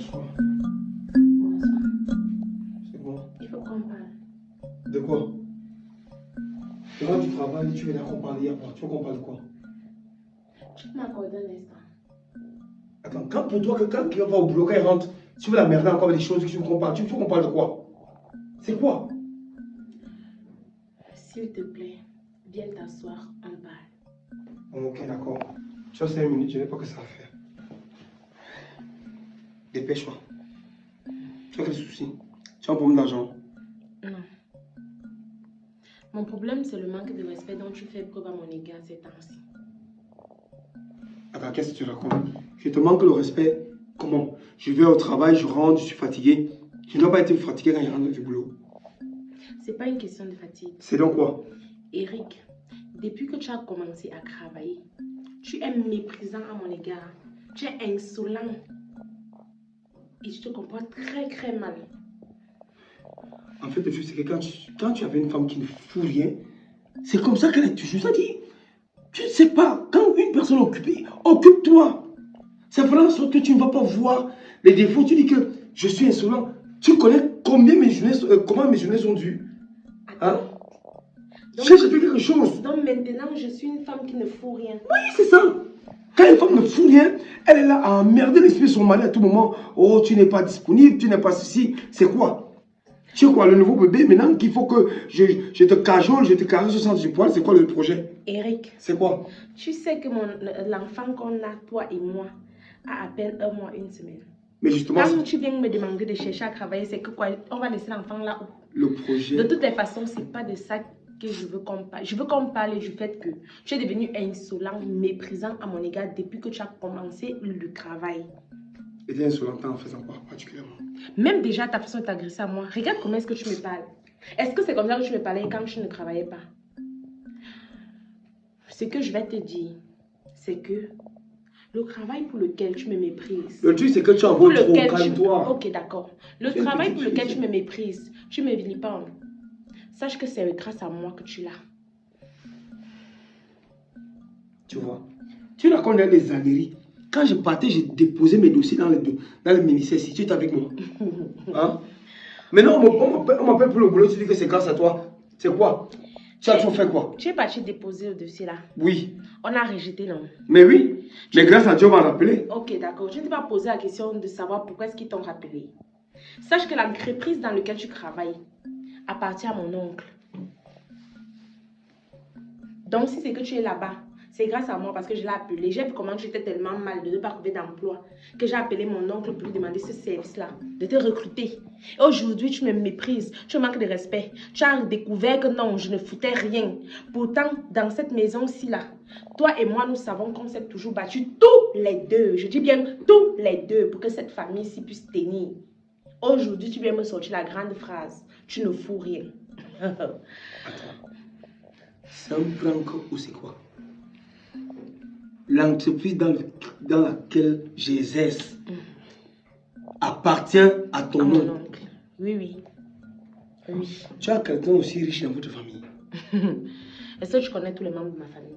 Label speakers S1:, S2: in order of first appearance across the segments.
S1: Bonsoir.
S2: Bonsoir.
S1: C'est bon.
S2: Il faut qu'on parle.
S1: De quoi? Tu rentres du travail, tu viens qu'on parle hier. Tu veux qu'on parle de quoi?
S2: Tu peux m'accorder un instant.
S1: Attends, quand pour toi, quand quelqu'un va au boulot, quand il rentre, tu veux la merder encore avec des choses que tu veux qu'on parle. Tu veux qu'on parle de quoi? C'est quoi?
S2: S'il te plaît, viens t'asseoir, on parle.
S1: Bon, ok, d'accord. Tu as 5 minutes, je n'ai pas que ça à faire. Dépêche-toi. Tu as quel souci? Tu as un problème d'argent?
S2: Non. Mon problème, c'est le manque de respect dont tu fais preuve à mon égard ces temps-ci.
S1: Attends, qu'est-ce que tu racontes? Je te manque le respect. Comment? Je vais au travail, je rentre, je suis fatigué. Je ne dois pas être fatigué quand je rentre du boulot.
S2: C'est pas une question de fatigue.
S1: C'est donc quoi?
S2: Eric, depuis que tu as commencé à travailler, tu es méprisant à mon égard. Tu es insolent. Et tu te comportes très très mal.
S1: En fait, le truc, c'est que quand tu avais une femme qui ne fout rien, c'est comme ça qu'elle est toujours. Ça dit, tu ne sais pas, quand une personne est occupée, occupe-toi. C'est vraiment en sorte que tu ne vas pas voir les défauts. Tu dis que je suis insolent. Tu connais combien comment mes journées sont dues. Hein?
S2: Donc,
S1: J'ai fait quelque chose.
S2: Donc maintenant, je suis une femme qui ne fout rien.
S1: Oui, c'est ça. Quand une femme ne fout rien, elle est là à emmerder l'esprit de son mari à tout moment. Oh, tu n'es pas disponible, tu n'es pas ceci. C'est quoi? Tu es quoi, le nouveau bébé maintenant qu'il faut que je te cajole, je te caresse au centre du poil? C'est quoi le projet?
S2: Eric.
S1: C'est quoi?
S2: Tu sais que l'enfant qu'on a, toi et moi, a à peine 1 mois, 1 semaine.
S1: Mais justement...
S2: Quand tu viens me demander de chercher à travailler, c'est que quoi? On va laisser l'enfant là où?
S1: Le projet...
S2: De toutes les façons, c'est pas de ça que je veux qu'on parle. Je veux qu'on parle du fait que tu es devenu insolent, méprisant à mon égard depuis que tu as commencé le travail.
S1: Et tu es insolent en faisant quoi particulièrement?
S2: Même déjà ta façon de t'agresser à moi. Regarde comment est-ce que tu me parles. Est-ce que c'est comme ça que tu me parlais quand tu ne travaillais pas? Ce que je vais te dire, c'est que le travail pour lequel tu me méprises...
S1: Le truc, c'est que tu envoies trop, calme-toi.
S2: Ok, d'accord. Le travail pour lequel tu me méprises, tu me vilipends. Sache que c'est grâce à moi que tu l'as.
S1: Tu vois, tu racontes les âneries. Quand je partais, j'ai déposé mes dossiers dans le ministère. Si tu es avec moi. Hein? Maintenant, on m'appelle pour le boulot. Tu dis que c'est grâce à toi. C'est quoi? Tu as fait quoi?
S2: Tu es parti déposer le dossier là.
S1: Oui.
S2: On a rejeté, non?
S1: Mais oui. Mais grâce à Dieu, on m'a rappelé.
S2: Ok, d'accord. Je ne t'ai pas posé la question de savoir pourquoi est-ce qu'ils t'ont rappelé. Sache que l'entreprise dans laquelle tu travailles appartient à mon oncle. Donc, si c'est que tu es là-bas, c'est grâce à moi parce que je l'ai appelé. J'ai vu comment tu étais tellement mal de ne pas trouver d'emploi que j'ai appelé mon oncle pour lui demander ce service-là, de te recruter. Et aujourd'hui, tu me méprises, tu manques de respect. Tu as découvert que non, je ne foutais rien. Pourtant, dans cette maison-ci, là, toi et moi, nous savons qu'on s'est toujours battus tous les deux. Je dis bien tous les deux pour que cette famille-ci puisse tenir. Aujourd'hui, tu viens me sortir la grande phrase. Tu ne fous rien.
S1: Attends. C'est un prank ou c'est quoi? L'entreprise dans laquelle j'exerce appartient à ton oncle.
S2: Oui, oui. Oui.
S1: Tu as quelqu'un aussi riche dans votre famille.
S2: Est-ce que tu connais tous les membres de ma famille?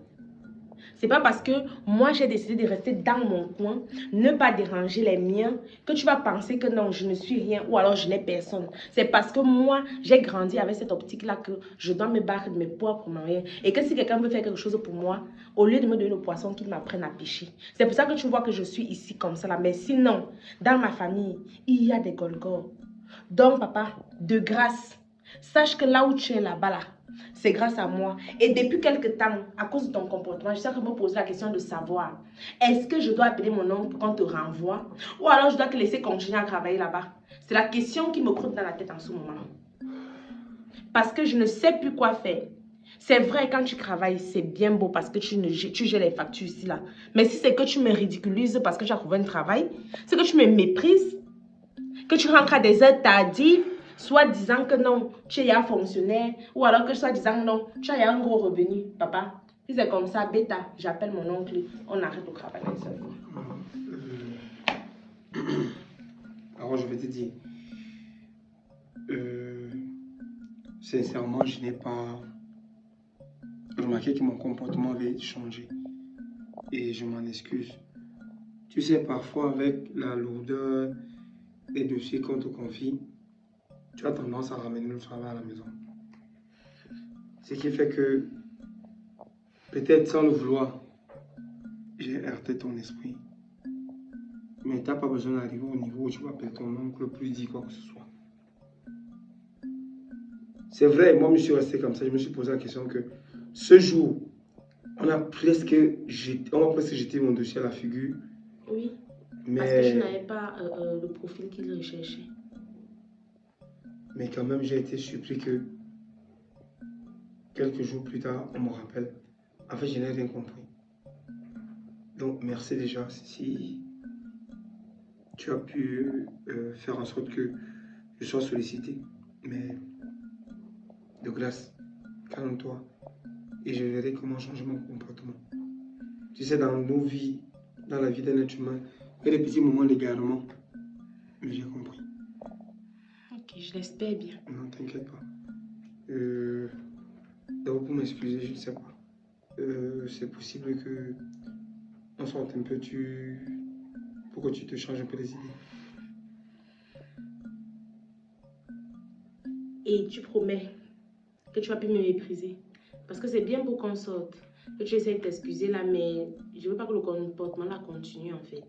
S2: C'est pas parce que moi j'ai décidé de rester dans mon coin, ne pas déranger les miens, que tu vas penser que non, je ne suis rien ou alors je n'ai personne. C'est parce que moi j'ai grandi avec cette optique-là que je dois me battre de mes propres moyens. Et que si quelqu'un veut faire quelque chose pour moi, au lieu de me donner le poisson, qu'il m'apprenne à pêcher. C'est pour ça que tu vois que je suis ici comme ça là. Mais sinon, dans ma famille, il y a des golgos. Donc papa, de grâce, sache que là où tu es là-bas là, c'est grâce à moi. Et depuis quelque temps, à cause de ton comportement, je sais que me pose la question de savoir, est-ce que je dois appeler mon oncle pour qu'on te renvoie? Ou alors je dois te laisser continuer à travailler là-bas? C'est la question qui me croûte dans la tête en ce moment. Parce que je ne sais plus quoi faire. C'est vrai, quand tu travailles, c'est bien beau parce que tu gères les factures ici là. Mais si c'est que tu me ridiculises parce que tu as trouvé un travail, c'est que tu me méprises, que tu rentres à des heures tardives, soit disant que non, tu es un fonctionnaire, ou alors que soit disant non, tu as un gros revenu. Papa, si c'est comme ça, bêta, j'appelle mon oncle, on arrête le travail.
S1: Alors je vais te dire, sincèrement, je n'ai pas remarqué que mon comportement avait changé. Et je m'en excuse. Tu sais, parfois avec la lourdeur des dossiers qu'on te confie, tu as tendance à ramener le travail à la maison. Ce qui fait que, peut-être sans le vouloir, j'ai heurté ton esprit. Mais tu n'as pas besoin d'arriver au niveau où tu vas appeler ton oncle plus dire quoi que ce soit. C'est vrai, moi je me suis resté comme ça, je me suis posé la question que ce jour, on m'a presque jeté mon dossier à la figure.
S2: Oui,
S1: mais...
S2: parce que je n'avais pas le profil qu'il recherchait.
S1: Mais quand même, j'ai été surpris que quelques jours plus tard, on me rappelle. En fait, je n'ai rien compris. Donc, merci déjà si tu as pu faire en sorte que je sois sollicité. Mais de grâce, calme-toi et je verrai comment changer mon comportement. Tu sais, dans nos vies, dans la vie d'un être humain, il y a des petits moments d'égarement. Mais j'ai compris.
S2: Ok, je l'espère bien.
S1: Non, t'inquiète pas. D'abord, pour m'excuser, je ne sais pas. C'est possible que on sorte un peu pour que tu te changes un peu les idées.
S2: Et tu promets que tu vas plus me mépriser. Parce que c'est bien beau qu'on sorte, que tu essaies de t'excuser là, mais je veux pas que le comportement là continue en fait.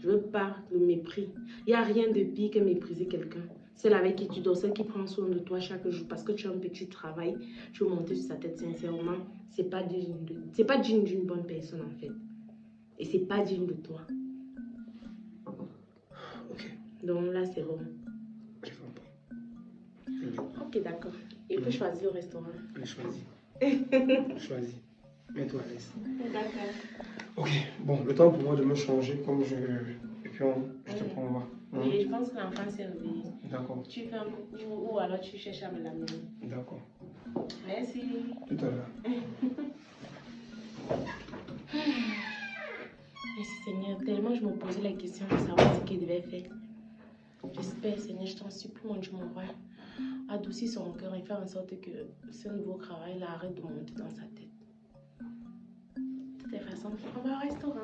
S2: Je veux pas le mépris. Il n'y a rien de pire que mépriser quelqu'un. Celle avec qui tu dors, celle qui prend soin de toi chaque jour parce que tu as un petit travail, tu veux monter sur sa tête sincèrement. C'est pas digne d'une bonne personne en fait. Et c'est pas digne de toi.
S1: Ok.
S2: Donc là, c'est bon.
S1: J'ai compris.
S2: Ok, d'accord. Il faut choisir le restaurant.
S1: Allez, choisis. Choisis. Mets-toi à l'aise.
S2: D'accord.
S1: Ok, bon, le temps pour moi de me changer comme je... Et puis je te prends, on va.
S2: Oui, je pense que l'enfant s'est réveillé.
S1: D'accord.
S2: Tu fais un coucou ou alors tu cherches à me l'amener.
S1: D'accord.
S2: Merci.
S1: Tout à l'heure.
S2: Merci Seigneur, tellement je me posais la question de savoir ce qu'il devait faire. J'espère Seigneur, je t'en supplie mon Dieu mon roi, adoucis son cœur et faire en sorte que ce nouveau travail là arrête de monter dans sa tête. De toute façon, on va au restaurant.